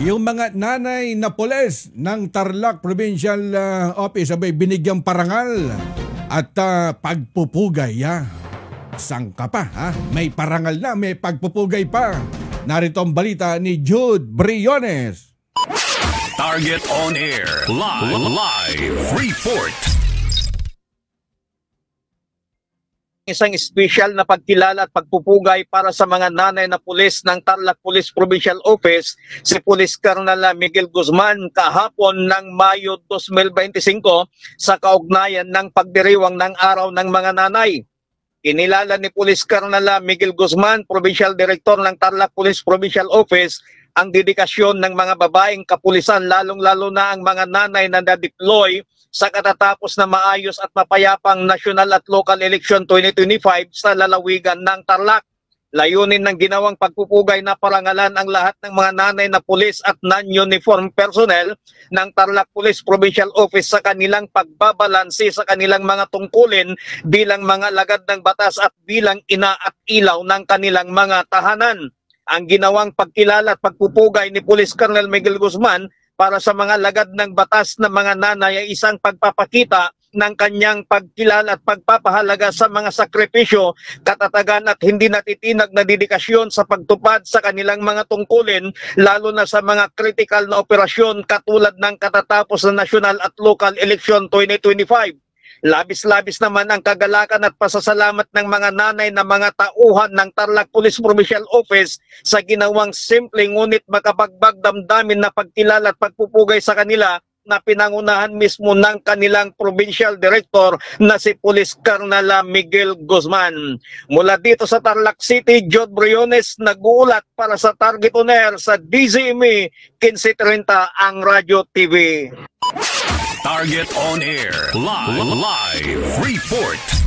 Yung mga nanay na pulis ng Tarlac Provincial Office abay binigyang parangal at pagpupugay. Saan ka pa? May parangal na, may pagpupugay pa. Narito ang balita ni Jude Briones. Target on Air. Live report. Isang special na pagkilala at pagpupugay para sa mga nanay na pulis ng Tarlac Police Provincial Office, si Police Colonel Miguel Guzman kahapon ng Mayo 2025 sa kaugnayan ng pagdiriwang ng Araw ng Mga Nanay. Kinilala ni Police Colonel Miguel Guzman, Provincial Director ng Tarlac Police Provincial Office, ang dedikasyon ng mga babaeng kapulisan, lalong-lalo na ang mga nanay na na-deploy sa katatapos na maayos at mapayapang national at local election 2025 sa lalawigan ng Tarlac. Layunin ng ginawang pagpupugay na parangalan ang lahat ng mga nanay na pulis at non-uniform personnel ng Tarlac Police Provincial Office sa kanilang pagbabalanse sa kanilang mga tungkulin bilang mga lagad ng batas at bilang ina at ilaw ng kanilang mga tahanan. Ang ginawang pagkilala at pagpupugay ni Police Colonel Miguel Guzman para sa mga lagad ng batas na mga nanay ay isang pagpapakita ng kanyang pagkilala at pagpapahalaga sa mga sakripisyo, katatagan at hindi natitinag na dedikasyon sa pagtupad sa kanilang mga tungkulin, lalo na sa mga critical na operasyon katulad ng katatapos na national at local election 2025. Labis-labis naman ang kagalakan at pasasalamat ng mga nanay na mga tauhan ng Tarlac Police Provincial Office sa ginawang simple ngunit makabagbag damdamin na pagkilala at pagpupugay sa kanila na pinangunahan mismo ng kanilang Provincial Director na si Police Colonel Miguel Guzman. Mula dito sa Tarlac City, Jude Briones nag-uulat para sa Target on Air sa DZME 1530 ang Radyo TV. Target on Air. Live report.